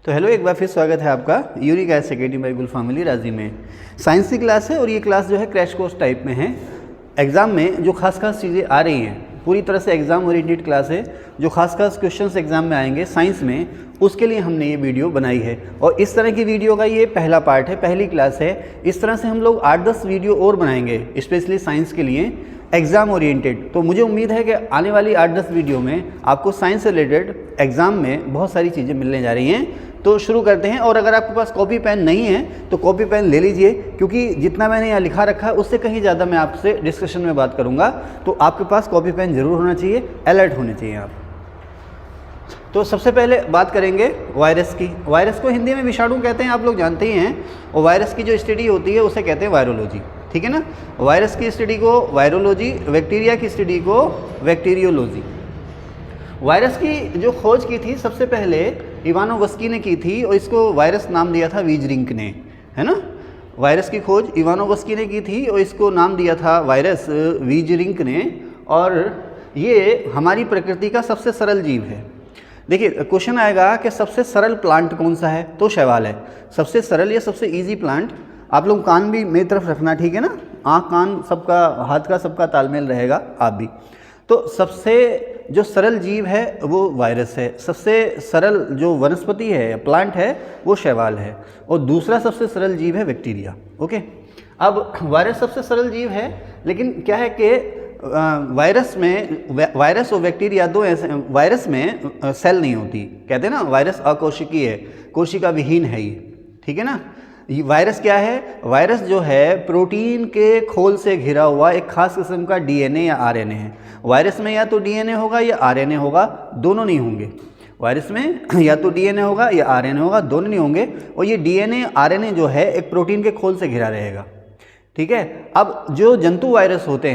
तो हेलो, एक बार फिर स्वागत है आपका यूनिक एस अकेडमी बाय गुल फैमिली राजी में। साइंस की क्लास है और ये क्लास जो है क्रैश कोर्स टाइप में है। एग्ज़ाम में जो खास चीज़ें आ रही हैं, पूरी तरह से एग्ज़ाम ओरिएंटेड क्लास है। जो खास क्वेश्चंस एग्ज़ाम में आएंगे साइंस में, उसके लिए हमने ये वीडियो बनाई है। और इस तरह की वीडियो का ये पहला पार्ट है, पहली क्लास है। इस तरह से हम लोग 8-10 वीडियो और बनाएंगे स्पेशली साइंस के लिए, एग्ज़ाम ओरिएंटेड। तो मुझे उम्मीद है कि आने वाली 8-10 वीडियो में आपको साइंस से रिलेटेड एग्ज़ाम में बहुत सारी चीज़ें मिलने जा रही हैं। तो शुरू करते हैं। और अगर आपके पास कॉपी पेन नहीं है तो कॉपी पेन ले लीजिए, क्योंकि जितना मैंने यहाँ लिखा रखा है उससे कहीं ज़्यादा मैं आपसे डिस्कशन में बात करूँगा। तो आपके पास कॉपी पेन ज़रूर होना चाहिए, अलर्ट होने चाहिए आप। तो सबसे पहले बात करेंगे वायरस की। वायरस को हिंदी में विषाणु कहते हैं, आप लोग जानते ही हैं। और वायरस की जो स्टडी होती है उसे कहते हैं वायरोलॉजी, ठीक है ना। वायरस की स्टडी को वायरोलॉजी, बैक्टीरिया की स्टडी को बैक्टीरियोलॉजी। वायरस की जो खोज की थी सबसे पहले इवानोवस्की ने की थी, और इसको वायरस नाम दिया था वीजरिंक ने, है ना। वायरस की खोज इवानोवस्की ने की थी और इसको नाम दिया था वायरस वीजरिंक ने। और ये हमारी प्रकृति का सबसे सरल जीव है। देखिए, क्वेश्चन आएगा कि सबसे सरल प्लांट कौन सा है, तो शैवाल है। सबसे सरल या सबसे इजी प्लांट। आप लोग कान भी मेरी तरफ रखना, ठीक है ना। आँख कान सबका, हाथ का सबका तालमेल रहेगा, आप भी। तो सबसे जो सरल जीव है वो वायरस है। सबसे सरल जो वनस्पति है, प्लांट है, वो शैवाल है। और दूसरा सबसे सरल जीव है बैक्टीरिया। ओके, अब वायरस सबसे सरल जीव है, लेकिन क्या है कि वायरस और बैक्टीरिया दो ऐसे, वायरस में सेल नहीं होती। कहते हैं ना वायरस अकोशिकीय है, कोशिका विहीन है ये, ठीक है ना। वायरस क्या है? वायरस जो है प्रोटीन के खोल से घिरा हुआ एक खास किस्म का डीएनए या आरएनए है। वायरस में या तो डीएनए होगा या आरएनए होगा, दोनों नहीं होंगे। वायरस में या तो डीएनए होगा या आरएनए होगा, दोनों नहीं होंगे। और ये डीएनए आरएनए जो है एक प्रोटीन के खोल से घिरा रहेगा, ठीक है। अब जो जंतु वायरस होते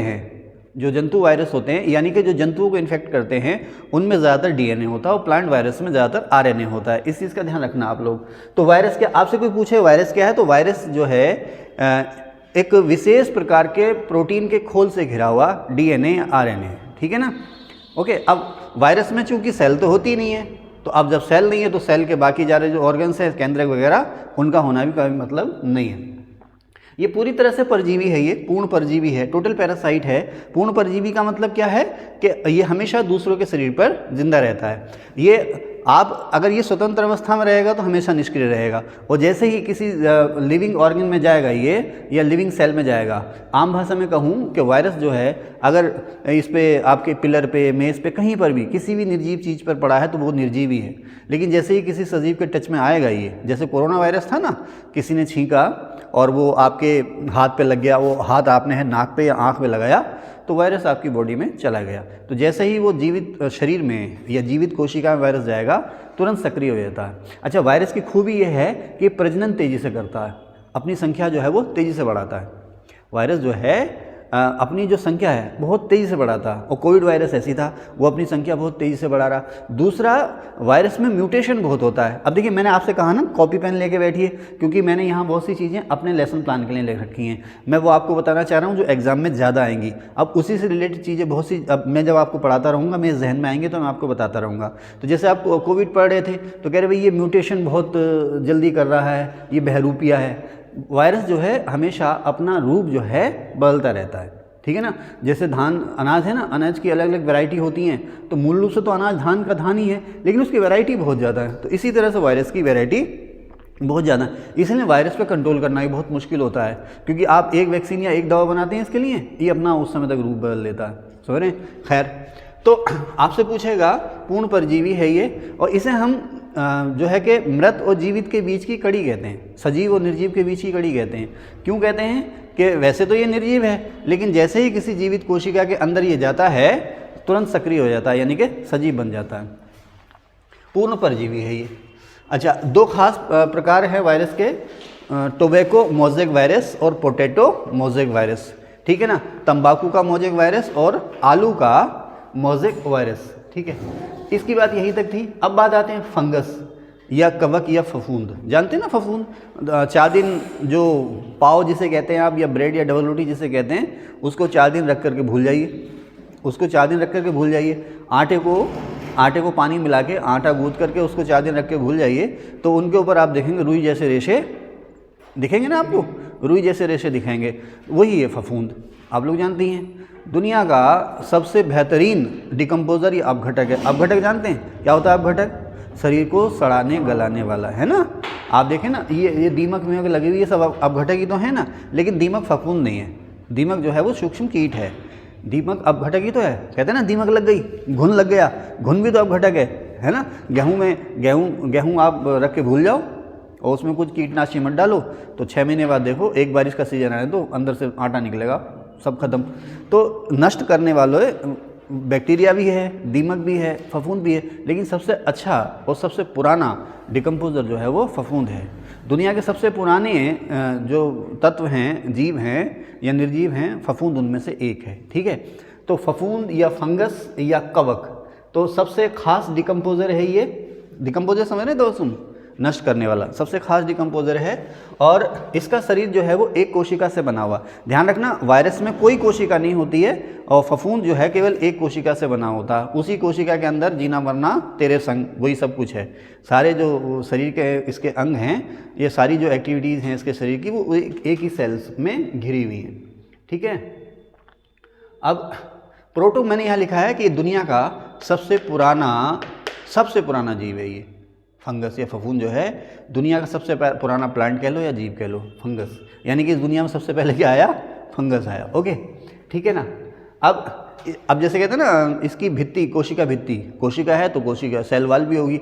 हैं, यानी कि जो जंतुओं को इन्फेक्ट करते हैं, उनमें ज़्यादातर डीएनए होता है और प्लांट वायरस में ज़्यादातर आरएनए होता है। इस चीज़ का ध्यान रखना आप लोग। तो वायरस क्या, आपसे कोई पूछे वायरस क्या है, तो वायरस जो है एक विशेष प्रकार के प्रोटीन के खोल से घिरा हुआ डीएनए या आरएनए, ठीक है ना। ओके, अब वायरस में चूंकि सेल तो होती नहीं है, तो अब जब सेल नहीं है तो सेल के बाकी जा रहे जो ऑर्गन्स हैं, केंद्रक वगैरह, उनका होना भी कोई मतलब नहीं है। ये पूरी तरह से परजीवी है, ये पूर्ण परजीवी है, टोटल पैरासाइट है। पूर्ण परजीवी का मतलब क्या है कि ये हमेशा दूसरों के शरीर पर जिंदा रहता है। ये आप अगर ये स्वतंत्र अवस्था में रहेगा तो हमेशा निष्क्रिय रहेगा, और जैसे ही किसी लिविंग ऑर्गन में जाएगा ये, या लिविंग सेल में जाएगा, आम भाषा में कहूँ कि वायरस जो है अगर इस पे आपके पिलर पे, मेज़ पे, कहीं पर भी किसी भी निर्जीव चीज़ पर पड़ा है तो वो निर्जीव ही है। लेकिन जैसे ही किसी सजीव के टच में आएगा ये, जैसे कोरोना वायरस था ना, किसी ने छींका और वो आपके हाथ पे लग गया, वो हाथ आपने है नाक पे या आँख पे लगाया, तो वायरस आपकी बॉडी में चला गया। तो जैसे ही वो जीवित शरीर में या जीवित कोशिका में वायरस जाएगा, तुरंत सक्रिय हो जाता है। अच्छा, वायरस की खूबी ये है कि प्रजनन तेज़ी से करता है, अपनी संख्या जो है वो तेज़ी से बढ़ाता है। वायरस जो है अपनी जो संख्या है बहुत तेज़ी से बढ़ाता है, और कोविड वायरस ऐसी था, वो अपनी संख्या बहुत तेज़ी से बढ़ा रहा। दूसरा, वायरस में म्यूटेशन बहुत होता है। अब देखिए, मैंने आपसे कहा ना कॉपी पेन लेके बैठिए, क्योंकि मैंने यहाँ बहुत सी चीज़ें अपने लेसन प्लान के लिए लिख रखी हैं। मैं वो आपको बताना चाह रहा हूँ जो एग्जाम में ज़्यादा आएंगी। अब उसी से रिलेटेड चीज़ें बहुत सी, अब मैं जब आपको पढ़ाता रहूँगा, मेरे जहन में आएंगे तो मैं आपको बताता रहूँगा। तो जैसे आप कोविड पढ़ रहे थे तो कह रहे भाई ये म्यूटेशन बहुत जल्दी कर रहा है, ये बहरूपिया है। वायरस जो है हमेशा अपना रूप जो है बदलता रहता है, ठीक है ना। जैसे धान, अनाज है ना, अनाज की अलग अलग वैरायटी होती हैं। तो मूल रूप से तो अनाज धान का धान ही है, लेकिन उसकी वैरायटी बहुत ज़्यादा है। तो इसी तरह से वायरस की वैरायटी बहुत ज़्यादा है। इसलिए वायरस पे कंट्रोल करना भी बहुत मुश्किल होता है, क्योंकि आप एक वैक्सीन या एक दवा बनाते हैं इसके लिए, ये अपना उस समय तक रूप बदल लेता है। समझ रहे हैं। खैर, तो आपसे पूछेगा पूर्ण परजीवी है ये, और इसे हम जो है कि मृत और जीवित के बीच की कड़ी कहते हैं, सजीव और निर्जीव के बीच की कड़ी कहते हैं। क्यों कहते हैं कि वैसे तो ये निर्जीव है, लेकिन जैसे ही किसी जीवित कोशिका के अंदर ये जाता है तुरंत सक्रिय हो जाता है, यानी कि सजीव बन जाता है। पूर्ण परजीवी है ये। अच्छा, दो खास प्रकार है वायरस के, टोबैको मोज़ेक वायरस और पोटैटो मोज़ेक वायरस, ठीक है ना। तंबाकू का मोज़ेक वायरस और आलू का मोज़ेक वायरस, ठीक है। इसकी बात यहीं तक थी। अब बात आते हैं फंगस या कवक या फफूंद। जानते हैं ना फफूंद, चादिन जो पाव जिसे कहते हैं आप, या ब्रेड या डबल रोटी जिसे कहते हैं, उसको 4 दिन रख करके भूल जाइए, उसको 4 दिन रख करके भूल जाइए। आटे को आटे को पानी मिला के आटा गूंथ करके उसको 4 दिन रख के भूल जाइए, तो उनके ऊपर आप देखेंगे रुई जैसे रेशे दिखेंगे ना आपको, रुई जैसे रेशे दिखेंगे, वही है फफूंद। आप लोग जानती हैं दुनिया का सबसे बेहतरीन डिकम्पोज़र ये अपघटक है। अपघटक जानते हैं क्या होता है? अपघटक शरीर को सड़ाने गलाने वाला, है ना। आप देखें ना, ये दीमक में लगी हुई है सब अपघटक ही तो है ना, लेकिन दीमक फफूंद नहीं है। दीमक जो है वो सूक्ष्म कीट है, दीमक अपघटक ही तो है। कहते हैं ना दिमक लग गई, घुन लग गया, घुन भी तो अपघटक है ना। गेहूँ आप रख के भूल जाओ और उसमें कुछ कीटनाशी मत डालो, तो 6 महीने बाद देखो, एक बारिश का सीजन आए तो अंदर से आटा निकलेगा, सब खत्म। तो नष्ट करने वाले बैक्टीरिया भी है, दीमक भी है, फफूंद भी है, लेकिन सबसे अच्छा और सबसे पुराना डिकम्पोज़र जो है वो फफूंद है। दुनिया के सबसे पुराने जो तत्व हैं, जीव हैं या निर्जीव हैं, फफूंद उनमें से एक है, ठीक है। तो फफूंद या फंगस या कवक, तो सबसे खास डिकम्पोज़र है ये। डिकम्पोज़र समझ रहे दोस्तों, नष्ट करने वाला सबसे खास डिकम्पोज़र है। और इसका शरीर जो है वो एक कोशिका से बना हुआ। ध्यान रखना, वायरस में कोई कोशिका नहीं होती है और फफूंद जो है केवल एक कोशिका से बना होता है। उसी कोशिका के अंदर जीना मरना तेरे संग, वही सब कुछ है। सारे जो शरीर के इसके अंग हैं, ये सारी जो एक्टिविटीज़ हैं इसके शरीर की, वो एक ही सेल्स में घिरी हुई हैं, ठीक है। अब प्रोटो मैंने यहाँ लिखा है कि दुनिया का सबसे पुराना जीव है ये फंगस या फफूंद जो है। दुनिया का सबसे पुराना प्लांट कह लो या जीव कह लो, फंगस। यानी कि इस दुनिया में सबसे पहले क्या आया? फंगस आया। ओके, ठीक है ना। अब जैसे कहते हैं ना, इसकी भित्ति, कोशिका भित्ति, कोशिका है तो कोशिका सेल वाल भी होगी।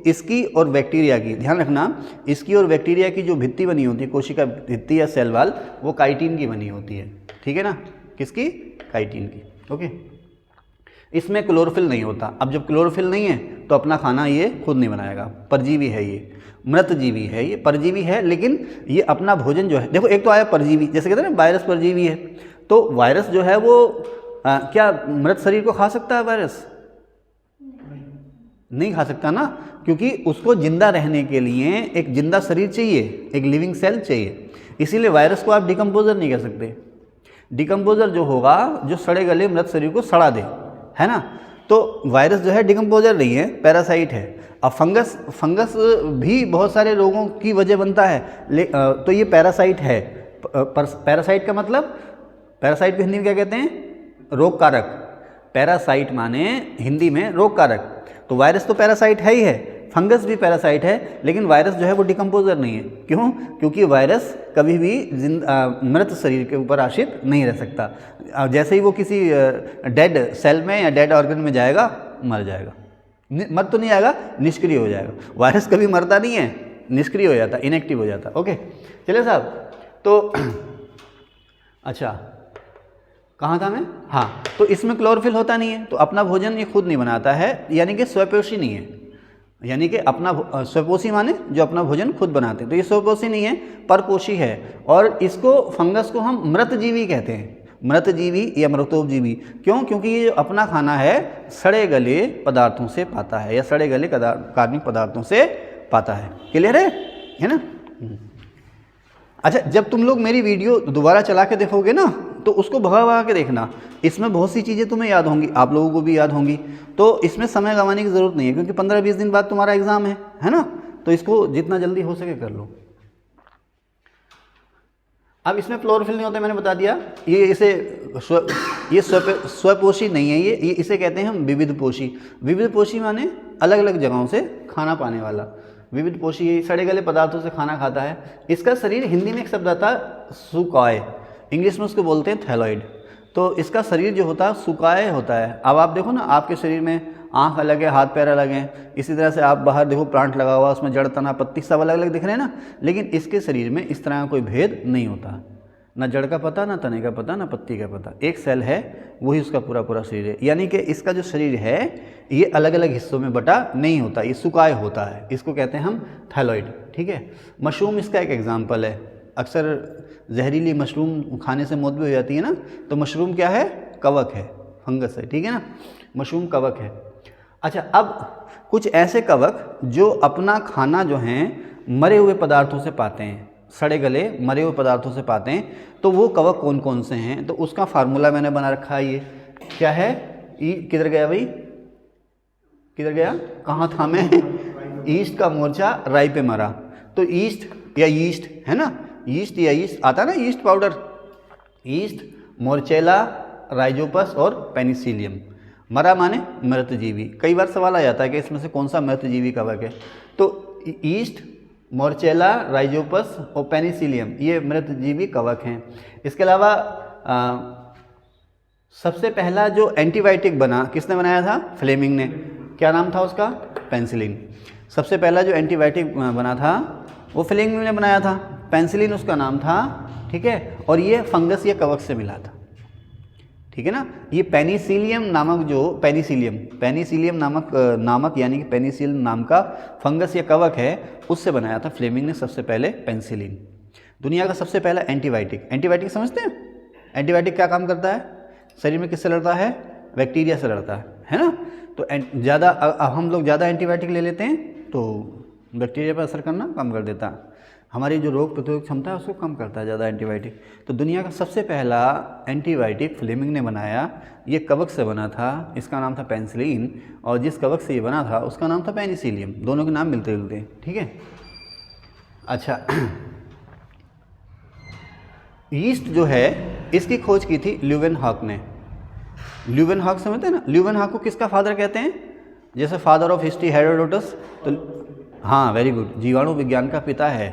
इसकी और बैक्टीरिया की, ध्यान रखना, इसकी और बैक्टीरिया की जो भित्ति बनी होती है, कोशिका भित्ति या सेल वाल, वो काइटिन की बनी होती है, ठीक है ना। किसकी? काइटिन की। ओके, इसमें क्लोरोफिल नहीं होता। अब जब क्लोरोफिल नहीं है तो अपना खाना ये खुद नहीं बनाएगा। परजीवी है ये, मृत जीवी है ये, परजीवी है, लेकिन ये अपना भोजन जो है, देखो एक तो आया परजीवी, जैसे कहते हैं ना वायरस परजीवी है, तो वायरस जो है वो क्या मृत शरीर को खा सकता है? वायरस नहीं खा सकता ना, क्योंकि उसको जिंदा रहने के लिए एक जिंदा शरीर चाहिए, एक लिविंग सेल चाहिए। इसीलिए वायरस को आप डिकम्पोज़र नहीं कह सकते। डिकम्पोज़र जो होगा, जो सड़े गले मृत शरीर को सड़ा दे, है ना। तो वायरस जो है डिकम्पोज़र नहीं है, पैरासाइट है। अब फंगस भी बहुत सारे रोगों की वजह बनता है, तो ये पैरासाइट है। पैरासाइट का मतलब, पैरासाइट को हिंदी में क्या कहते हैं? रोग कारक। पैरासाइट माने हिंदी में रोग कारक। तो वायरस तो पैरासाइट है ही है, फंगस भी पैरासाइट है, लेकिन वायरस जो है वो डिकम्पोज़र नहीं है। क्यों? क्योंकि वायरस कभी भी मृत शरीर के ऊपर आश्रित नहीं रह सकता। जैसे ही वो किसी डेड सेल में या डेड ऑर्गन में जाएगा, मर जाएगा। मर तो नहीं आएगा, निष्क्रिय हो जाएगा। वायरस कभी मरता नहीं है, निष्क्रिय हो जाता, इनएक्टिव हो जाता। ओके, चलिए साहब, तो अच्छा कहाँ था मैं? हाँ, तो इसमें क्लोरोफिल होता नहीं है, तो अपना भोजन ये खुद नहीं बनाता है, यानी कि स्वपोषी नहीं है। यानी कि अपना स्वपोषी माने जो अपना भोजन खुद बनाते हैं, तो ये स्वपोषी नहीं है, परपोषी है। और इसको, फंगस को हम मृतजीवी कहते हैं, मृतजीवी या मृतोपजीवी। क्यों? क्योंकि ये अपना खाना है सड़े गले पदार्थों से पाता है, या सड़े गले कार्बनिक पदार्थों से पाता है। क्लियर है ना। अच्छा, जब तुम लोग मेरी वीडियो दोबारा चला के देखोगे ना, तो उसको भगा के देखना, इसमें बहुत सी चीज़ें तुम्हें याद होंगी, आप लोगों को भी याद होंगी। तो इसमें समय गंवाने की ज़रूरत नहीं है, क्योंकि 15-20 दिन बाद तुम्हारा एग्ज़ाम है ना। तो इसको जितना जल्दी हो सके कर लो। अब इसमें क्लोरोफिल नहीं होता, मैंने बता दिया। ये स्वपोषी नहीं है, ये इसे कहते हैं हम विविधपोषी। विविधपोषी माने अलग अलग जगहों से खाना पाने वाला। विविधपोषी ये सड़े गले पदार्थों से खाना खाता है। इसका शरीर, हिंदी में एक शब्द आता है सुकाय, इंग्लिश में उसको बोलते हैं थैलॉइड। तो इसका शरीर जो होता है सुकाय होता है। अब आप देखो ना, आपके शरीर में आँख अलग है, हाथ पैर अलग हैं, इसी तरह से आप बाहर देखो प्लांट लगा हुआ, उसमें जड़, तना, पत्ती सब अलग अलग दिख रहे हैं ना, लेकिन इसके शरीर में इस तरह का कोई भेद नहीं होता। ना जड़ का पता, ना तने का पता, ना पत्ती का पता, एक सेल है, वही उसका पूरा शरीर है। यानी कि इसका जो शरीर है ये अलग अलग हिस्सों में बटा नहीं होता, ये सुकाय होता है। इसको कहते हैं हम थैलॉइड, ठीक है। मशरूम इसका एक एग्जाम्पल है। अक्सर जहरीली मशरूम खाने से मौत भी हो जाती है ना, तो मशरूम क्या है? कवक है, फंगस है, ठीक है ना। मशरूम कवक है। अच्छा, अब कुछ ऐसे कवक जो अपना खाना जो है मरे हुए पदार्थों से पाते हैं, सड़े गले मरे हुए पदार्थों से पाते हैं, तो वो कवक कौन कौन से हैं? तो उसका फार्मूला मैंने बना रखा है। ये क्या है? किधर गया भाई? किधर गया, कहाँ था मैं, ईस्ट का मोर्चा राई पे मरा। तो ईस्ट या ईस्ट है ना, ईस्ट या ईस्ट आता ना, east powder, east, Morchella, Rhizopus और पेनिसिलियम। मरा माने मृतजीवी। कई बार सवाल आ जाता है कि इसमें से कौन सा मृतजीवी कवक है। तो ईस्ट, मोर्चेला, राइजोपस और पेनिसिलियम ये मृतजीवी कवक हैं। इसके अलावा सबसे पहला जो एंटीबायोटिक बना किसने बनाया था, फ्लेमिंग ने। क्या नाम था उसका, पेनिसिलिन। सबसे पहला जो एंटीबायोटिक बना था वो फ्लेमिंग ने बनाया था, पेनिसिलिन उसका नाम था, ठीक है। और ये फंगस या कवक से मिला था, ठीक है ना। ये पेनिसिलियम नामक जो पेनिसिलियम नामक यानी कि पेनिसिलिन नाम का फंगस या कवक है, उससे बनाया था फ्लेमिंग ने सबसे पहले पेनिसिलिन। दुनिया का सबसे पहला एंटीबायोटिक समझते हैं। एंटीबायोटिक क्या काम करता है, शरीर में किससे लड़ता है, बैक्टीरिया से लड़ता है ना। तो हम लोग ज़्यादा एंटीबायोटिक ले लेते हैं तो बैक्टीरिया पर असर करना कम कर देता है, हमारी जो रोग प्रतिरोधक क्षमता है उसको कम करता है ज़्यादा एंटीबायोटिक। तो दुनिया का सबसे पहला एंटीबायोटिक फ्लेमिंग ने बनाया, ये कवक से बना था, इसका नाम था पेनिसिलिन, और जिस कवक से ये बना था उसका नाम था पेनिसिलियम। दोनों के नाम मिलते जुलते हैं, ठीक है। अच्छा, ईस्ट जो है इसकी खोज की थी ल्यूवेनहॉक ने। ल्यूवेनहॉक समझते हैं ना, ल्यूवेनहॉक को किसका फादर कहते हैं, जैसे फादर ऑफ हिस्ट्री हेरोडोटस, तो हाँ वेरी गुड, जीवाणु विज्ञान का पिता है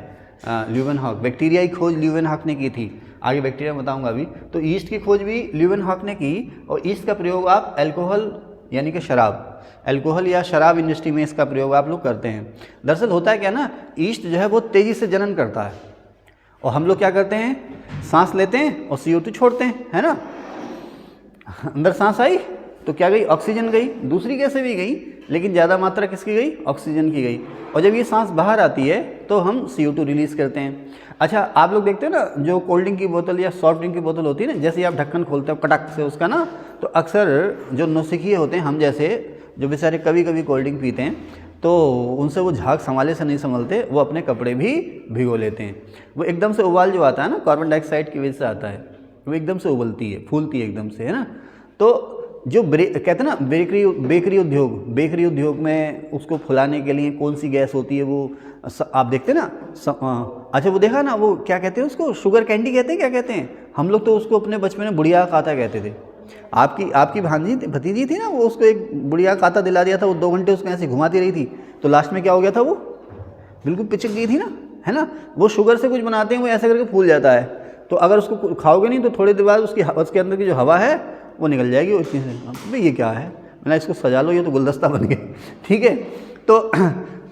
ल्यूवेनहॉक। बैक्टीरिया की खोज ल्यूवेनहॉक ने की थी, आगे बैक्टीरिया बताऊंगा अभी। तो ईस्ट की खोज भी ल्यूवेनहॉक ने की, और ईस्ट का प्रयोग आप अल्कोहल यानी कि शराब, अल्कोहल या शराब इंडस्ट्री में इसका प्रयोग आप लोग करते हैं। दरअसल होता है क्या ना, ईस्ट जो है वो तेज़ी से जनन करता है, और हम लोग क्या करते हैं, सांस लेते हैं और CO2 छोड़ते हैं, है ना। अंदर सांस आई तो क्या गई, ऑक्सीजन गई, दूसरी गैसें भी गई, लेकिन ज़्यादा मात्रा किसकी गई, ऑक्सीजन की गई। और जब ये सांस बाहर आती है तो हम CO2 रिलीज़ करते हैं। अच्छा, आप लोग देखते हैं ना, जो कोल्ड ड्रिंक की बोतल या सॉफ्ट ड्रिंक की बोतल होती है ना, जैसे आप ढक्कन खोलते हो कटक से उसका ना, तो अक्सर जो नौसिखिए होते हैं, हम जैसे जो बेचारे कभी कभी कोल्ड ड्रिंक पीते हैं, तो उनसे वो झाग संभाले से नहीं संभलते, वो अपने कपड़े भी भिगो लेते हैं। वो एकदम से उबाल जो आता है ना, कार्बन डाइऑक्साइड की वजह से आता है, वो एकदम से उबलती है, फूलती है एकदम से, है ना। तो जो कहते हैं ना बेकरी उद्योग में उसको फुलाने के लिए कौन सी गैस होती है, वो आप देखते हैं ना। अच्छा, वो देखा ना, वो क्या कहते हैं उसको, शुगर कैंडी कहते हैं, क्या कहते हैं हम लोग, तो उसको अपने बचपन में बुढ़िया खाता कहते थे। आपकी भतीजी थी ना, वो उसको एक बुढ़िया खाता दिला दिया था, वो 2 घंटे उसको ऐसे घुमाती रही थी, तो लास्ट में क्या हो गया था, वो बिल्कुल पिचक गई थी ना, है ना। वो शुगर से कुछ बनाते हैं, वो ऐसे करके फूल जाता है, तो अगर उसको खाओगे नहीं तो थोड़ी देर बाद उसके अंदर की जो हवा है वो निकल जाएगी उसकी से। भाई ये क्या है, मैंने इसको सजा लो, ये तो गुलदस्ता बन गया, ठीक है। तो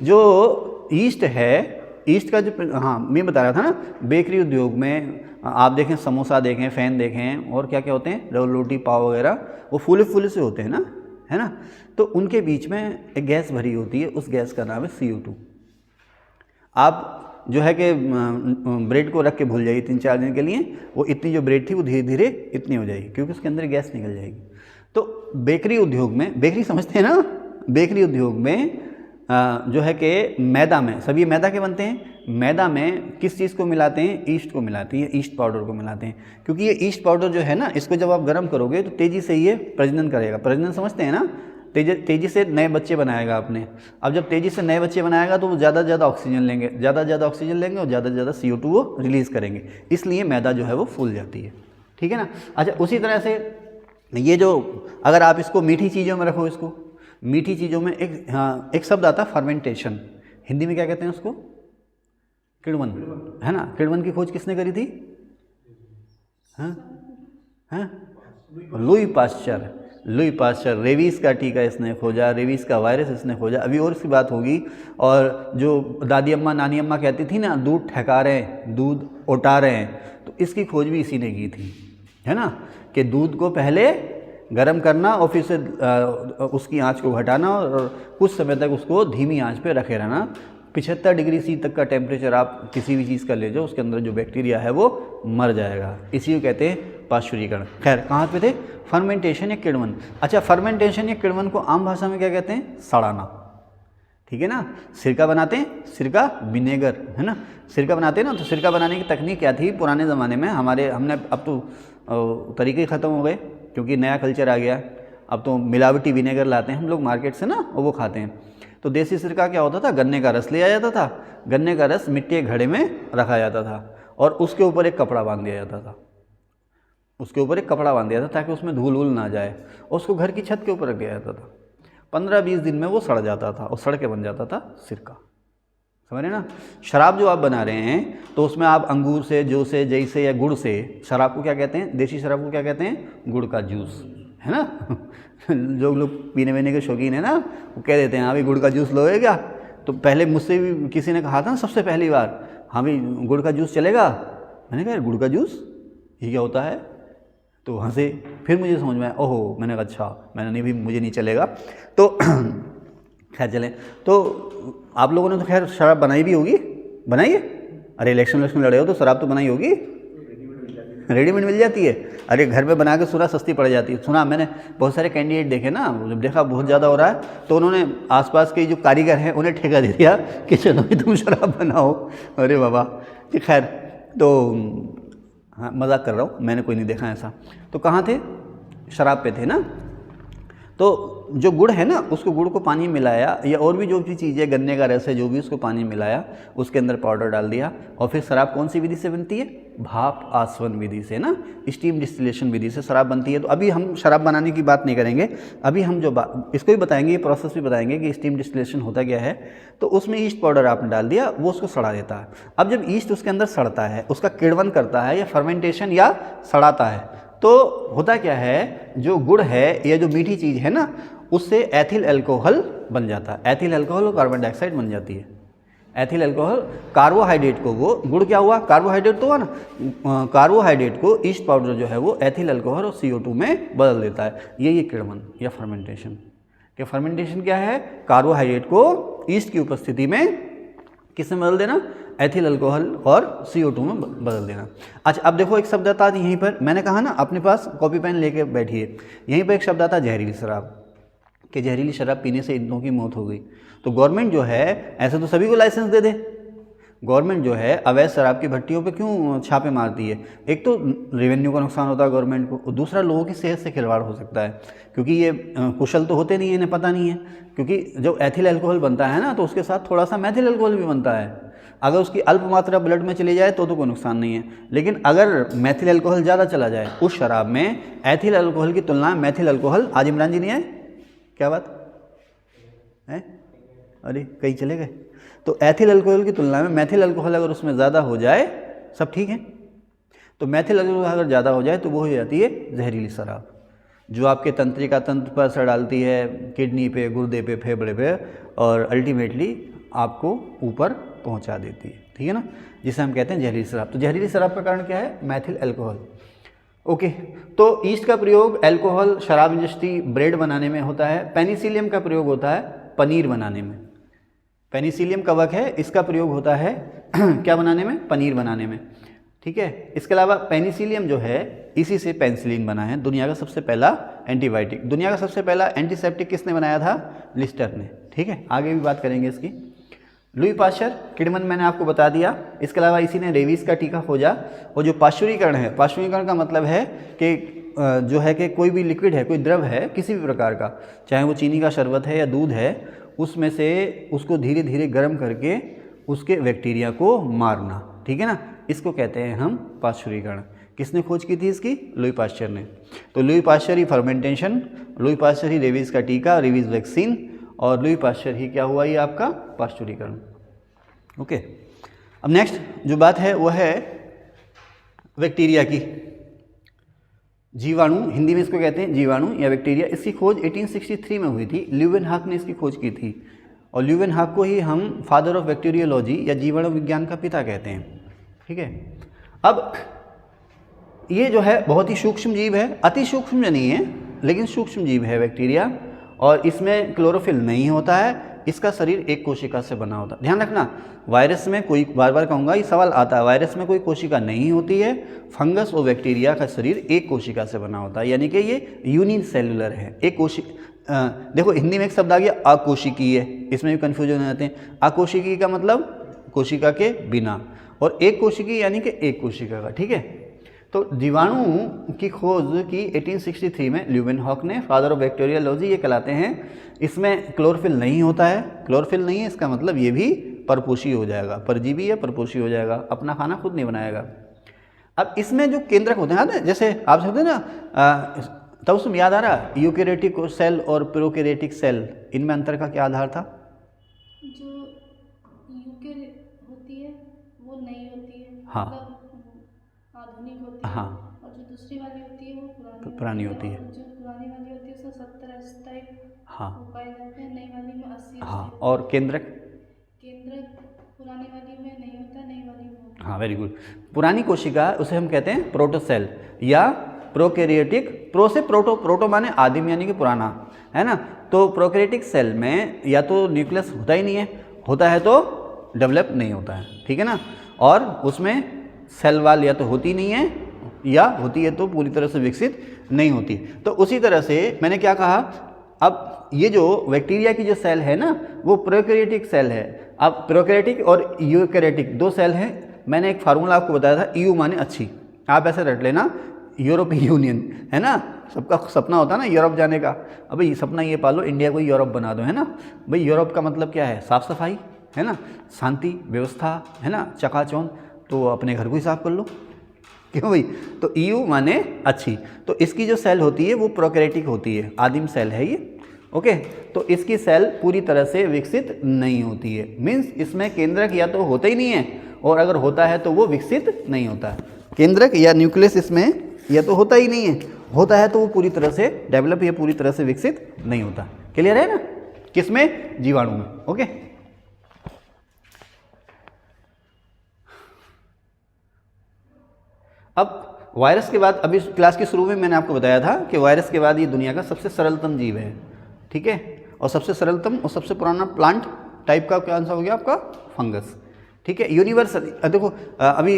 जो ईस्ट है, ईस्ट का जो, हाँ मैं बता रहा था ना, बेकरी उद्योग में आप देखें, समोसा देखें, फ़ैन देखें, और क्या क्या होते हैं, रोटी पाव वगैरह, वो फूले फूले से होते हैं ना, है ना। तो उनके बीच में एक गैस भरी होती है, उस गैस का नाम है CO2। आप जो है कि ब्रेड को रख के भूल जाइए 3-4 दिन के लिए, वो इतनी जो ब्रेड थी वो धीरे धीरे इतनी हो जाएगी, क्योंकि उसके अंदर गैस निकल जाएगी। तो बेकरी उद्योग में, बेकरी समझते हैं ना, बेकरी उद्योग में जो है कि मैदा में, सभी मैदा के बनते हैं, मैदा में किस चीज़ को मिलाते हैं, ईस्ट को मिलाते हैं, ईस्ट पाउडर को मिलाते हैं। क्योंकि ये ईस्ट पाउडर जो है ना, इसको जब आप गर्म करोगे तो तेज़ी से ये प्रजनन करेगा। प्रजनन समझते हैं ना, तेज़ी से नए बच्चे बनाएगा आपने। अब जब तेज़ी से नए बच्चे बनाएगा तो वो ज़्यादा से ज़्यादा ऑक्सीजन लेंगे, ज़्यादा से ज़्यादा ऑक्सीजन लेंगे और ज़्यादा से ज़्यादा CO2 वो रिलीज़ करेंगे, इसलिए मैदा जो है वो फूल जाती है, ठीक है ना। अच्छा, उसी तरह से ये जो, अगर आप इसको मीठी चीज़ों में रखो, इसको मीठी चीज़ों में एक शब्द आता है फर्मेंटेशन, हिंदी में क्या कहते हैं उसको, किण्वन, है ना। किण्वन की खोज किसने करी थी, हाँ लुई पास्चर। रेबीज़ का टीका इसने खोजा, रेबीज़ का वायरस इसने खोजा। अभी और इसकी बात होगी। और जो दादी अम्मा नानी अम्मा कहती थी ना, दूध ठहका रहे हैं, दूध ओटा रहे हैं, तो इसकी खोज भी इसी ने की थी, है ना, कि दूध को पहले गर्म करना और फिर से उसकी आंच को घटाना और कुछ समय तक उसको धीमी आंच पे रखे रहना। 75 डिग्री C तक का टेम्परेचर आप किसी भी चीज़ का ले जाओ, उसके अंदर जो बैक्टीरिया है वो मर जाएगा। इसी को कहते हैं पाश्चुरीकरण। खैर, कहाँ पे थे, फर्मेंटेशन या किण्वन। अच्छा, फर्मेंटेशन या किण्वन को आम भाषा में क्या कहते हैं, सड़ाना, ठीक है ना। सिरका बनाते हैं, सिरका विनेगर, है ना, सिरका बनाते हैं ना। तो सिरका बनाने की तकनीक क्या थी पुराने ज़माने में, हमने अब तो तरीके ख़त्म हो गए क्योंकि नया कल्चर आ गया। अब तो मिलावटी विनेगर लाते हैं हम लोग मार्केट से ना, और वो खाते हैं। तो देसी सिरका क्या होता था, गन्ने का रस लिया जाता था, गन्ने का रस मिट्टी के घड़े में रखा जाता था और उसके ऊपर एक कपड़ा बांध दिया जाता था, उसके ऊपर एक कपड़ा बांध दिया था ताकि उसमें धूल वूल ना जाए, और उसको घर की छत के ऊपर रख दिया जाता था। 15-20 दिन में वो सड़ जाता था और सड़ के बन जाता था सिरका। समझ रहे ना। शराब जो आप बना रहे हैं तो उसमें आप अंगूर से, जौ से, जई से या गुड़ से, शराब को क्या कहते हैं, देसी शराब को क्या कहते हैं, गुड़ का जूस, है ना। जो लोग पीने वीने के शौकीन है ना, वो कह देते हैं हाँ भाई गुड़ का जूस लोगे क्या। तो पहले मुझसे भी किसी ने कहा था ना सबसे पहली बार, हाँ भाई गुड़ का जूस चलेगा। मैंने कहा गुड़ का जूस ये क्या होता है, तो हंसे। फिर मुझे समझ में आया, ओहो, मैंने कहा अच्छा, मैंने नहीं भी, मुझे नहीं चलेगा। तो खैर चलें, तो आप लोगों ने तो खैर शराब बनाई भी होगी, बनाई है। अरे इलेक्शन लड़े हो तो शराब तो बनाई होगी, रेडीमेड मिल जाती है। अरे घर में बना के सुना सस्ती पड़ जाती है। सुना मैंने बहुत सारे कैंडिडेट देखे ना, जब देखा बहुत ज़्यादा हो रहा है तो उन्होंने आसपास के जो कारीगर हैं उन्हें ठेका दे दिया कि चलो भी तुम शराब बनाओ। अरे बाबा, खैर तो हाँ मजाक कर रहा हूँ, मैंने कोई नहीं देखा ऐसा। तो कहाँ थे, शराब पे थे ना। तो जो गुड़ है ना, उसको गुड़ को पानी मिलाया, या और भी जो भी चीज़ है, गन्ने का रस है जो भी, उसको पानी मिलाया, उसके अंदर पाउडर डाल दिया, और फिर शराब कौन सी विधि से बनती है, भाप आसवन विधि से ना, स्टीम डिस्टिलेशन विधि से शराब बनती है। तो अभी हम शराब बनाने की बात नहीं करेंगे, अभी हम जो इसको भी बताएंगे, ये प्रोसेस भी बताएंगे कि स्टीम डिस्टिलेशन होता क्या है। तो उसमें ईस्ट पाउडर आपने डाल दिया, वो उसको सड़ा देता है। अब जब ईस्ट उसके अंदर सड़ता है, उसका किण्वन करता है या फर्मेंटेशन या सड़ाता है, तो होता क्या है, जो गुड़ है या जो मीठी चीज़ है ना, उससे एथिल अल्कोहल बन जाता है। एथिल अल्कोहल और कार्बन डाइऑक्साइड बन जाती है। एथिल अल्कोहल कार्बोहाइड्रेट को, वो गुड़ क्या हुआ, कार्बोहाइड्रेट तो हुआ ना, कार्बोहाइड्रेट को ईस्ट पाउडर जो है वो एथिल अल्कोहल और CO2 में बदल देता है। ये किण्वन या फर्मेंटेशन। कि फर्मेंटेशन क्या है, कार्बोहाइड्रेट को ईस्ट की उपस्थिति में किसमें बदल देना, एथिल अल्कोहल और CO2 में बदल देना। अच्छा अब देखो एक शब्द आता है यहीं पर, मैंने कहा ना अपने पास कॉपी पेन लेके बैठिए, यहीं पर एक शब्द आता है जहरीली शराब, कि जहरीली शराब पीने से इतनों की मौत हो गई। तो गवर्नमेंट जो है, ऐसे तो सभी को लाइसेंस दे दे, गवर्नमेंट जो है अवैध शराब की भट्टियों पे क्यों छापे मारती है। एक तो रेवेन्यू का नुकसान होता है गवर्नमेंट को, और दूसरा लोगों की सेहत से खिलवाड़ हो सकता है, क्योंकि ये कुशल तो होते नहीं है, इन्हें पता नहीं है। क्योंकि जब एथिल अल्कोहल बनता है ना, तो उसके साथ थोड़ा सा मैथिल अल्कोहल भी बनता है। अगर उसकी अल्प मात्रा ब्लड में चली जाए तो कोई नुकसान नहीं है, लेकिन अगर मैथिल अल्कोहल ज़्यादा चला जाए उस शराब में, एथिल अल्कोहल की तुलना में मैथिल अल्कोहल, आज इमरान जी नहीं आए, क्या बात है, अरे कहीं चले गए। तो एथिल अल्कोहल की तुलना में मैथिल अल्कोहल अगर उसमें ज़्यादा हो जाए, सब ठीक है, तो मैथिल अल्कोहल अगर ज़्यादा हो जाए तो वो हो जाती है जहरीली शराब, जो आपके तंत्रिका तंत्र पर असर डालती है, किडनी पे, गुर्दे पे, फेफड़े पे, और अल्टीमेटली आपको ऊपर पहुंचा देती है। ठीक है ना, जिसे हम कहते हैं जहरीली शराब। तो जहरीली शराब का कारण क्या है, मैथिल अल्कोहल। ओके, तो ईस्ट का प्रयोग अल्कोहल, शराब इंडस्ट्री, ब्रेड बनाने में होता है। पेनिसिलियम का प्रयोग होता है पनीर बनाने में। पेनिसिलियम कवक है, इसका प्रयोग होता है क्या बनाने में, पनीर बनाने में। ठीक है, इसके अलावा पेनिसिलियम जो है, इसी से पेनिसिलिन बना है। दुनिया का सबसे पहला एंटीबायोटिक, दुनिया का सबसे पहला एंटीसेप्टिक किसने बनाया था, लिस्टर ने। ठीक है, आगे भी बात करेंगे इसकी। लुई पाश्चर, किण्वन मैंने आपको बता दिया। इसके अलावा इसी ने रेबीज का टीका खोजा। और जो पाश्चुरीकरण है, पाश्चुरीकरण का मतलब है कि जो है कि कोई भी लिक्विड है, कोई द्रव है किसी भी प्रकार का, चाहे वो चीनी का शरबत है या दूध है, उसमें से उसको धीरे धीरे गर्म करके उसके बैक्टीरिया को मारना। ठीक है ना, इसको कहते हैं हम पाश्चुरीकरण। किसने खोज की थी इसकी, लुई पाश्चर ने। तो लुई पाश्चर ही फर्मेंटेशन, लुई पाश्चर ही रेबीज का टीका, रेबीज वैक्सीन, और लुई पाश्चर ही क्या हुआ, ये आपका पाश्चुरीकरण। ओके, अब नेक्स्ट जो बात है वह है बैक्टीरिया की। जीवाणु, हिंदी में इसको कहते हैं जीवाणु या बैक्टीरिया। इसकी खोज 1863 में हुई थी, ल्यूवेनहाक ने इसकी खोज की थी। और ल्यूवेनहाक को ही हम फादर ऑफ बैक्टीरियोलॉजी या जीवाणु विज्ञान का पिता कहते हैं। ठीक है, अब ये जो है बहुत ही सूक्ष्म जीव है, अति सूक्ष्म नहीं है लेकिन सूक्ष्म जीव है बैक्टीरिया, और इसमें क्लोरोफिल नहीं होता है। इसका शरीर एक कोशिका से बना होता है। ध्यान रखना, वायरस में कोई, बार बार कहूँगा ये सवाल आता है, वायरस में कोई कोशिका नहीं होती है। फंगस और बैक्टीरिया का शरीर एक कोशिका से बना होता है, यानी कि ये यूनिसेलुलर है, एक देखो हिंदी में एक शब्द आ गया अकोशिकीय, इसमें भी कन्फ्यूजन हो जाते हैं। अकोशिकीय का मतलब कोशिका के बिना, और एक कोशिकीय यानी कि एक कोशिका का। ठीक है, तो जीवाणु की खोज की 1863 में ल्यूवेनहॉक ने, फादर ऑफ बैक्टीरियोलॉजी ये कहलाते हैं। इसमें क्लोरोफिल नहीं होता है, क्लोरोफिल नहीं है इसका मतलब ये भी परपोषी हो जाएगा, परजीवी या परपोषी हो जाएगा, अपना खाना खुद नहीं बनाएगा। अब इसमें जो केंद्रक होते हैं, जैसे आप समझते हैं ना, तब उसमें याद आ रहा यूकेरियोटिक सेल और प्रोकैरियोटिक सेल, इनमें अंतर का क्या आधार था? जो यूकेरियोट होती है वो नई होती है, हाँ, मतलब आधुनिक होती है। हाँ, और जो दूसरी वाली होती है वो पुरानी होती है। और जो पुरानी वाली होती है उसमें 70 टाइप हाँ, पाए जाते हैं, नई वाली में 80। हाँ, और केंद्रक पुरानी वाली में नहीं होता, नई वाली में होता। हाँ, वेरी गुड। पुरानी कोशिका उसे हम कहते हैं प्रोटोसेल या प्रोकैरियोटिक। प्रो से प्रोटो, प्रोटो माने आदिम यानी कि पुराना, है ना। तो प्रोकैरियोटिक सेल में या तो न्यूक्लियस होता ही नहीं है, होता है तो डेवलप नहीं होता है, ठीक है ना। और उसमें सेल वाल या तो होती नहीं है या होती है तो पूरी तरह से विकसित नहीं होती। तो उसी तरह से मैंने क्या कहा, अब ये जो बैक्टीरिया की जो सेल है ना वो प्रोकैरियोटिक सेल है। अब प्रोकैरियोटिक और यूकैरियोटिक दो सेल हैं। मैंने एक फार्मूला आपको बताया था, EU माने अच्छी, आप ऐसे रट लेना, यूरोपीय यूनियन, है ना। सबका सपना होता है ना यूरोप जाने का। अब भाई सपना ये पालो इंडिया को यूरोप बना दो, है ना। भाई यूरोप का मतलब क्या है? साफ़ सफाई, है ना, शांति व्यवस्था, है ना, चकाचौंध। तो अपने घर को ही साफ कर लो, क्यों भाई। तो EU माने अच्छी। तो इसकी जो सेल होती है वो प्रोकैरियोटिक होती है, आदिम सेल है ये, ओके। तो इसकी सेल पूरी तरह से विकसित नहीं होती है, मीन्स इसमें केंद्रक या तो होता ही नहीं है, और अगर होता है तो वो विकसित नहीं होता है। केंद्रक या न्यूक्लियस इसमें या तो होता ही नहीं है, होता है तो वो पूरी तरह से डेवलप या पूरी तरह से विकसित नहीं होता। क्लियर है ना? किसमें? जीवाणु में, ओके। अब वायरस के बाद, अभी क्लास के शुरू में मैंने आपको बताया था कि वायरस के बाद ये दुनिया का सबसे सरलतम जीव है, ठीक है। और सबसे सरलतम और सबसे पुराना प्लांट टाइप का क्या आंसर हो गया आपका? फंगस, ठीक है। यूनिवर्सल, देखो अभी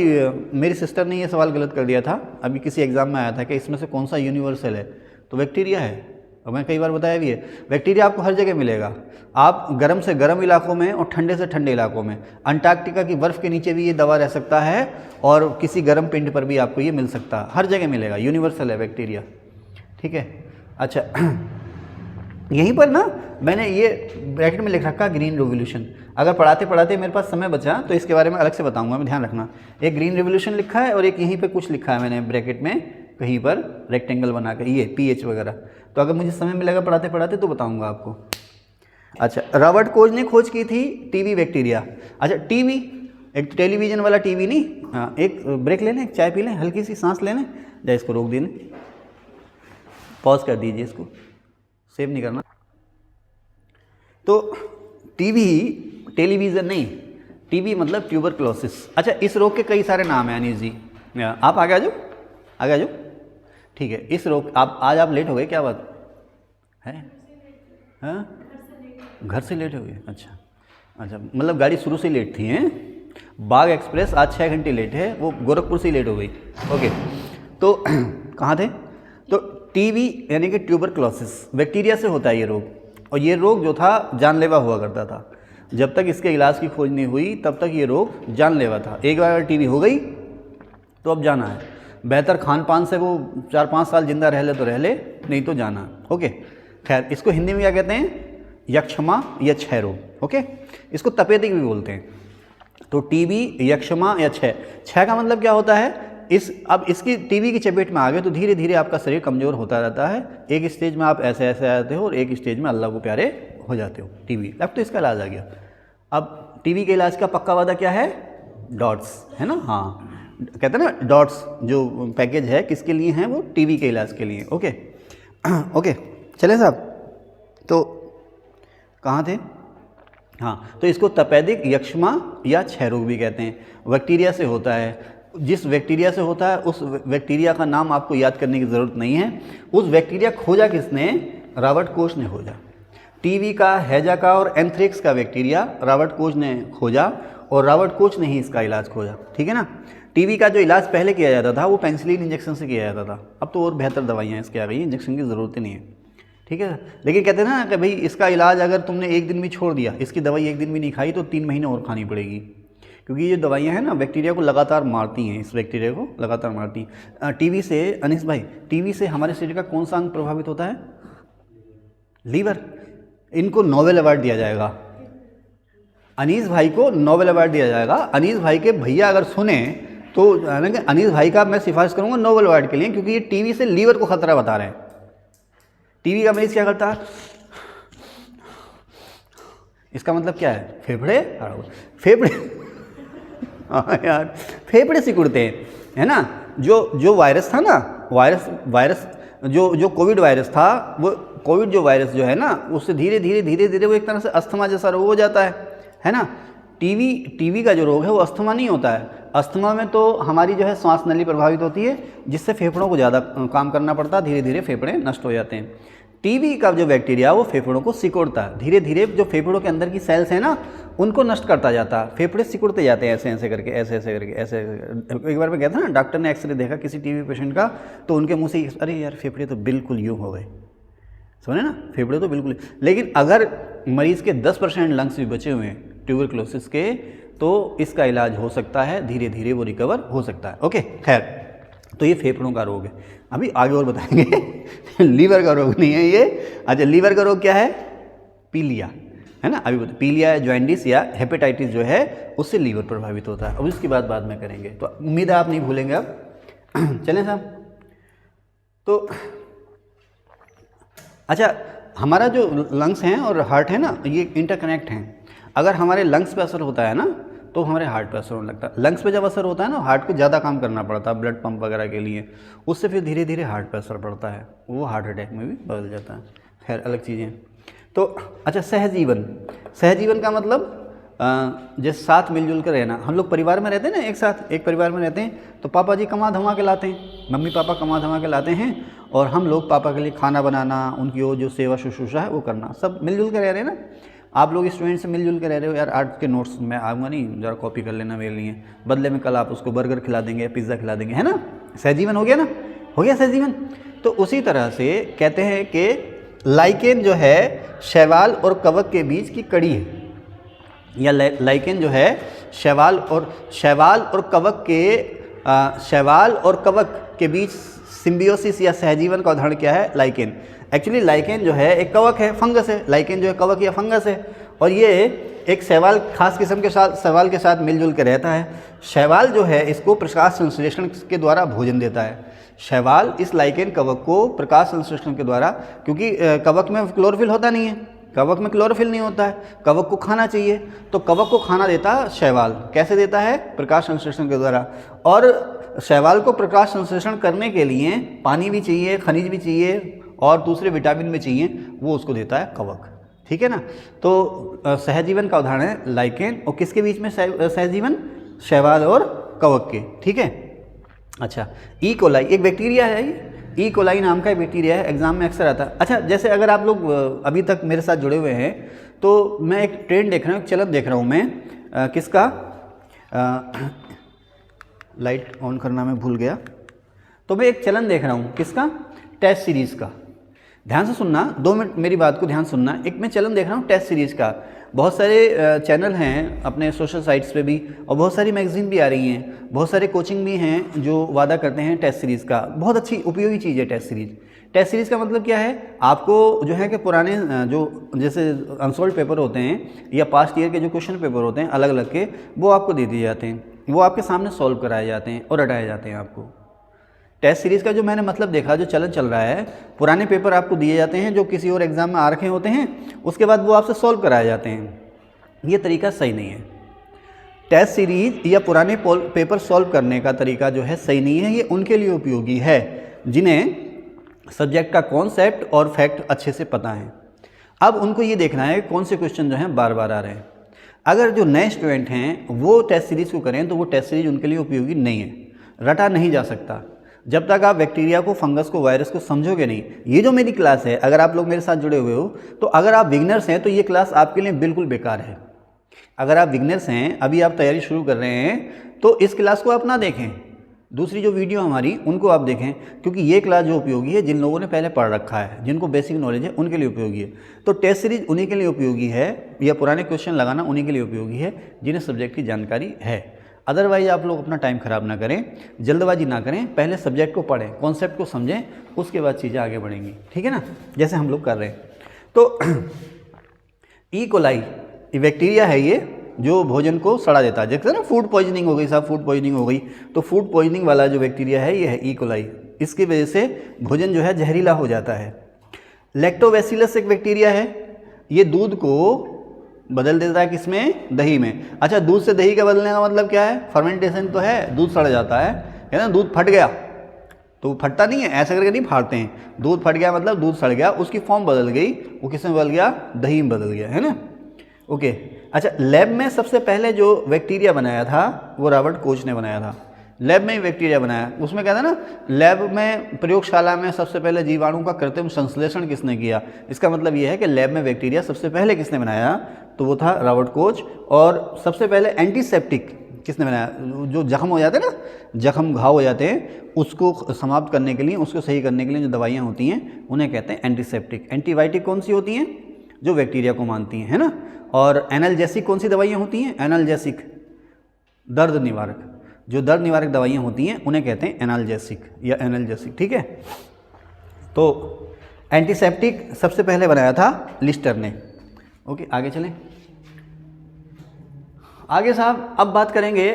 मेरी सिस्टर ने ये सवाल गलत कर दिया था, अभी किसी एग्जाम में आया था कि इसमें से कौन सा यूनिवर्सल है, तो बैक्टीरिया है। और मैं कई बार बताया भी है, बैक्टीरिया आपको हर जगह मिलेगा। आप गर्म से गर्म इलाकों में और ठंडे से ठंडे इलाकों में, अंटार्कटिका की बर्फ़ के नीचे भी ये दवा रह सकता है, और किसी गर्म पिंड पर भी आपको ये मिल सकता है, हर जगह मिलेगा, यूनिवर्सल है बैक्टीरिया, ठीक है। अच्छा यहीं पर ना मैंने ये ब्रैकेट में लिख रखा ग्रीन रेवोल्यूशन। अगर पढ़ाते पढ़ाते मेरे पास समय बचा तो इसके बारे में अलग से बताऊंगा मैं, ध्यान रखना। एक ग्रीन रेवोल्यूशन लिखा है और एक यहीं पे कुछ लिखा है मैंने ब्रैकेट में कहीं पर रेक्टेंगल बना के, ये PH वगैरह। तो अगर मुझे समय मिलेगा पढ़ाते पढ़ाते तो बताऊंगा आपको। अच्छा, रॉबर्ट कोच ने खोज की थी टीबी बैक्टीरिया। अच्छा टीबी, एक टेलीविज़न वाला टीवी नहीं, हाँ, एक ब्रेक ले लें, एक चाय पी लें, हल्की सी सांस ले लें, या इसको रोक दें, पॉज कर दीजिए, इसको सेव नहीं करना। तो टीबी, टेलीविज़न नहीं, टीबी मतलब ट्यूबरक्लोसिस। अच्छा, इस रोग के कई सारे नाम हैं अनीस जी, आप आगे आ जाओ, आगे आ जाओ, ठीक है। इस रोग, आप आज आप लेट हो गए, क्या बात है? हाँ, घर से लेट हो गए, अच्छा अच्छा, मतलब गाड़ी शुरू से लेट थी, हैं। बाग एक्सप्रेस आज 6 घंटे लेट है, वो गोरखपुर से लेट हो गई, ओके। तो कहाँ थे? तो टीबी यानी कि ट्यूबरक्लोसिस बैक्टीरिया से होता है ये रोग, और ये रोग जो था जानलेवा हुआ करता था। जब तक इसके इलाज की खोज नहीं हुई तब तक ये रोग जानलेवा था। एक बार अगर टीबी हो गई तो अब जाना है, बेहतर खान पान से वो 4-5 साल जिंदा रह ले तो रह ले, नहीं तो जाना, ओके। खैर, इसको हिंदी में क्या कहते हैं? यक्षमा या क्षय रोग, ओके। इसको तपेदिक भी बोलते हैं। तो टीबी, यक्षमा या क्षय का मतलब क्या होता है? अब इसकी टीबी की चपेट में आ गए तो धीरे धीरे आपका शरीर कमज़ोर होता रहता है। एक स्टेज में आप ऐसे ऐसे आते हो और एक स्टेज में अल्लाह को प्यारे हो जाते हो। टीबी, अब तो इसका इलाज आ गया। अब टीबी के इलाज का पक्का वादा क्या है? डॉट्स, है ना, हाँ, कहते हैं ना डॉट्स, जो पैकेज है किसके लिए हैं? वो टीबी के इलाज के लिए, ओके ओके। चले साहब, तो कहाँ थे? हाँ, तो इसको तपेदिक, यक्षमा या क्षय रोग भी कहते हैं। बैक्टीरिया से होता है। जिस बैक्टीरिया से होता है उस बैक्टीरिया का नाम आपको याद करने की ज़रूरत नहीं है। उस बैक्टीरिया खोजा किसने? रॉबर्ट कोच ने खोजा। टीबी का, हैजा का और एंथ्रेक्स का बैक्टीरिया रॉबर्ट कोच ने खोजा, और रॉबर्ट कोच ने ही इसका इलाज खोजा, ठीक है ना। टीबी का जो इलाज पहले किया जाता था वो पेनिसिलिन इंजेक्शन से किया जाता था, अब तो और बेहतर दवाइयाँ इसके आ गई, इंजेक्शन की ज़रूरत ही नहीं है, ठीक है। लेकिन कहते हैं ना कि भाई इसका इलाज अगर तुमने एक दिन भी छोड़ दिया, इसकी दवाई एक दिन भी नहीं खाई तो 3 महीने और खानी पड़ेगी, क्योंकि ये दवाइयाँ हैं ना बैक्टीरिया को लगातार मारती हैं, इस बैक्टीरिया को लगातार मारती हैं। टीबी से, अनीस भाई, टीबी से हमारे शरीर का कौन सा अंग प्रभावित होता है? लीवर। इनको नोबेल अवार्ड दिया जाएगा, अनीस भाई को नोबेल अवार्ड दिया जाएगा। अनीस भाई के भैया अगर सुने तो अनीस भाई का मैं सिफारिश करूंगा नोबेल अवार्ड के लिए, क्योंकि ये टीबी से लीवर को खतरा बता रहे हैं। टीबी का मरीज क्या करता है? इसका मतलब क्या है? फेफड़े, फेफड़े हाँ यार, फेफड़े सिकुड़ते हैं, है ना। जो वायरस था ना, वायरस जो कोविड वायरस था, वो कोविड जो वायरस जो है ना, उससे धीरे धीरे वो एक तरह से अस्थमा जैसा रोग हो जाता है ना। टीबी का जो रोग है वो अस्थमा नहीं होता है। अस्थमा में तो हमारी जो है श्वास नली प्रभावित होती है, जिससे फेफड़ों को ज़्यादा काम करना पड़ता है, धीरे धीरे फेफड़े नष्ट हो जाते हैं। टीबी का जो बैक्टीरिया वो फेफड़ों को सिकुड़ता है, धीरे धीरे जो फेफड़ों के अंदर की सेल्स हैं ना, उनको नष्ट करता जाता है। फेफड़े सिकुड़ते जाते हैं ऐसे करके, ऐसे एक बार मैं गया था ना, डॉक्टर ने एक्सरे देखा किसी टीबी पेशेंट का, तो उनके मुँह से अरे यार फेफड़े तो बिल्कुल यूँ हो गए, समझे ना, फेफड़े तो बिल्कुल। लेकिन अगर मरीज़ के 10% लंग्स भी बचे हुए हैं ट्यूबरक्लोसिस के, तो इसका इलाज हो सकता है, धीरे धीरे वो रिकवर हो सकता है। ओके, खैर, तो ये फेफड़ों का रोग है। अभी आगे और बताएंगे लीवर का रोग नहीं है ये। अच्छा, लीवर का रोग क्या है? पीलिया, है ना। अभी पीलिया, जॉइंडिस या हेपेटाइटिस जो है, उससे लीवर प्रभावित होता है। अब उसकी बात बाद में करेंगे, तो उम्मीद है आप नहीं भूलेंगे। अब चलें साहब, तो अच्छा, हमारा जो लंग्स हैं और हार्ट है ना, ये इंटरकनेक्ट हैं। अगर हमारे लंग्स पे असर होता है ना, तो हमारे हार्ट पे असर होने लगता है। लंग्स पे जब असर होता है ना, हार्ट को ज़्यादा काम करना पड़ता है ब्लड पंप वगैरह के लिए, उससे फिर धीरे धीरे हार्ट पे असर पड़ता है, वो हार्ट अटैक में भी बदल जाता है। खैर, अलग चीज़ें। तो अच्छा, सहजीवन का मतलब जैसे साथ मिलजुल कर रहना। हम लोग परिवार में रहते हैं ना, एक साथ एक परिवार में रहते हैं, तो पापा जी कमा धमा के लाते हैं, मम्मी पापा कमा धमा के लाते हैं, और हम लोग पापा के लिए खाना बनाना, उनकी वो जो सेवा शुश्रूषा है वो करना, सब मिलजुल कर रह रहे हैं ना। आप लोग स्टूडेंट से मिलजुल कर रह रहे हो, यार आर्ट के नोट्स मैं आऊँगा नहीं, ज़रा कॉपी कर लेना मेरे लिए, बदले में कल आप उसको बर्गर खिला देंगे, पिज़्ज़ा खिला देंगे, है ना। सहजीवन हो गया ना, हो गया सहजीवन। तो उसी तरह से कहते हैं कि लाइकेन जो है शैवाल और कवक के बीच की कड़ी है, या लाइकेन जो है शैवाल और कवक के बीच सिम्बियोसिस या सहजीवन का उदाहरण क्या है? लाइकेन। एक्चुअली लाइकेन जो है एक कवक है, फंगस है। लाइकेन जो है कवक या फंगस है, और ये एक शैवाल, खास किस्म के शैवाल के साथ मिलजुल कर रहता है। शैवाल जो है इसको प्रकाश संश्लेषण के द्वारा भोजन देता है। शैवाल इस लाइकेन कवक को प्रकाश संश्लेषण के द्वारा, क्योंकि कवक में क्लोरोफिल होता नहीं है, कवक में क्लोरोफिल नहीं होता है, कवक को खाना चाहिए, तो कवक को खाना देता है शैवाल। कैसे देता है? प्रकाश संश्लेषण के द्वारा। और शैवाल को प्रकाश संश्लेषण करने के लिए पानी भी चाहिए, खनिज भी चाहिए, और दूसरे विटामिन भी चाहिए, वो उसको देता है कवक। ठीक है ना। तो सहजीवन का उदाहरण है लाइकेन, और किसके बीच में सहजीवन? शैवाल और कवक के। ठीक है। अच्छा, ई कोलाई एक बैक्टीरिया है, ई कोलाई नाम का बैक्टीरिया है, एग्जाम में अक्सर आता है। अच्छा, जैसे अगर आप लोग अभी तक मेरे साथ जुड़े हुए हैं, तो मैं एक ट्रेंड देख रहा हूँ, एक चलन देख रहा हूँ मैं, किसका? लाइट ऑन करना मैं भूल गया। तो मैं एक चलन देख रहा हूँ, किसका? टेस्ट सीरीज़ का। ध्यान से सुनना, 2 मिनट मेरी बात को ध्यान सुनना। एक मैं चलन देख रहा हूँ टेस्ट सीरीज़ का। बहुत सारे चैनल हैं अपने सोशल साइट्स पे भी, और बहुत सारी मैगजीन भी आ रही हैं, बहुत सारे कोचिंग भी हैं जो वादा करते हैं टेस्ट सीरीज़ का। बहुत अच्छी उपयोगी चीज़ है टेस्ट सीरीज़। टेस्ट सीरीज़ का मतलब क्या है? आपको जो है कि पुराने जो जैसे अनसोल्ड पेपर होते हैं या पास्ट ईयर के जो क्वेश्चन पेपर होते हैं अलग अलग के, वो आपको दे दिए जाते हैं, वो आपके सामने सॉल्व कराए जाते हैं और रटाए जाते हैं आपको। टेस्ट सीरीज़ का जो मैंने मतलब देखा, जो चलन चल रहा है, पुराने पेपर आपको दिए जाते हैं जो किसी और एग्ज़ाम में आ रखे होते हैं, उसके बाद वो आपसे सॉल्व कराए जाते हैं। ये तरीका सही नहीं है। टेस्ट सीरीज़ या पुराने पेपर सॉल्व करने का तरीका जो है सही नहीं है। ये उनके लिए उपयोगी है जिन्हें सब्जेक्ट का कॉन्सेप्ट और फैक्ट अच्छे से पता है। अब उनको ये देखना है कौन से क्वेश्चन जो हैं बार बार आ रहे हैं। अगर जो नए स्टूडेंट हैं वो टेस्ट सीरीज़ को करें तो वो टेस्ट सीरीज़ उनके लिए उपयोगी नहीं है, रटा नहीं जा सकता जब तक आप बैक्टीरिया को, फंगस को, वायरस को समझोगे नहीं। ये जो मेरी क्लास है, अगर आप लोग मेरे साथ जुड़े हुए हो, तो अगर आप बिगनर्स हैं तो ये क्लास आपके लिए बिल्कुल बेकार है। अगर आप बिगनर्स हैं, अभी आप तैयारी शुरू कर रहे हैं, तो इस क्लास को आप ना देखें। दूसरी जो वीडियो हमारी उनको आप देखें, क्योंकि ये क्लास जो उपयोगी है जिन लोगों ने पहले पढ़ रखा है, जिनको बेसिक नॉलेज है, उनके लिए उपयोगी है। तो टेस्ट सीरीज उन्हीं के लिए उपयोगी है, या पुराने क्वेश्चन लगाना उन्हीं के लिए उपयोगी है जिन्हें सब्जेक्ट की जानकारी है। अदरवाइज आप लोग अपना टाइम ख़राब ना करें, जल्दबाजी ना करें, पहले सब्जेक्ट को पढ़ें, कॉन्सेप्ट को समझें, उसके बाद चीज़ें आगे बढ़ेंगी, ठीक है ना, जैसे हम लोग कर रहे हैं। तो ई कोलाई बैक्टीरिया है ये जो भोजन को सड़ा देता है। जैसे ना फूड पॉइजनिंग हो गई साहब, फूड पॉइजनिंग हो गई, तो फूड पॉइजनिंग वाला जो बैक्टीरिया है ये है ई कोलाई। इसकी वजह से भोजन जो है जहरीला हो जाता है। लैक्टोबैसिलस एक बैक्टीरिया है, ये दूध को बदल देता है किसमें, दही में। अच्छा, दूध से दही का बदलने का मतलब क्या है, फर्मेंटेशन तो है, दूध सड़ जाता है ना, दूध फट गया तो फटता नहीं है, ऐसा करके नहीं फाड़ते हैं, दूध फट गया मतलब दूध सड़ गया, उसकी फॉर्म बदल गई, वो किस में बदल गया, दही में बदल गया, है ना। ओके, अच्छा, लैब में सबसे पहले जो बैक्टीरिया बनाया था वो रॉबर्ट कोच ने बनाया था। लैब में ही बैक्टीरिया बनाया, उसमें क्या था ना, लैब में प्रयोगशाला में सबसे पहले जीवाणु का कृत्रिम संश्लेषण किसने किया। इसका मतलब ये है कि लैब में बैक्टीरिया सबसे पहले किसने बनाया, तो वो था रॉबर्ट कोच। और सबसे पहले एंटीसेप्टिक किसने बनाया, जो जख्म हो जाते हैं ना, जख्म घाव हो जाते हैं, उसको समाप्त करने के लिए, उसको सही करने के लिए जो दवाइयाँ होती हैं उन्हें कहते हैं एंटीसेप्टिक। एंटीबायोटिक कौन सी होती हैं, जो बैक्टीरिया को मारती हैं, है ना। और एनाल्जेसिक कौन सी दवाइयाँ होती हैं, एनाल्जेसिक दर्द निवारक, जो दर्द निवारक दवाइयाँ होती हैं उन्हें कहते हैं एनाल्जेसिक या एनाल्जेसिक, ठीक है। तो एंटीसेप्टिक सबसे पहले बनाया था लिस्टर ने। ओके, आगे चलें। आगे साहब अब बात करेंगे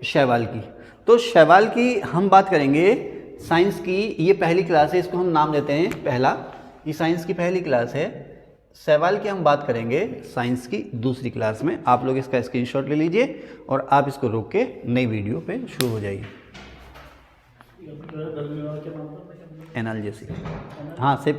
शैवाल की। तो शैवाल की हम बात करेंगे साइंस की, ये पहली क्लास है, इसको हम नाम देते हैं पहला, ये साइंस की पहली क्लास है। शैवाल की हम बात करेंगे साइंस की दूसरी क्लास में। आप लोग इसका स्क्रीनशॉट ले लीजिए और आप इसको रोक के नई वीडियो पे शुरू हो जाइए। एनाल्जेसिक, हाँ, सिर्फ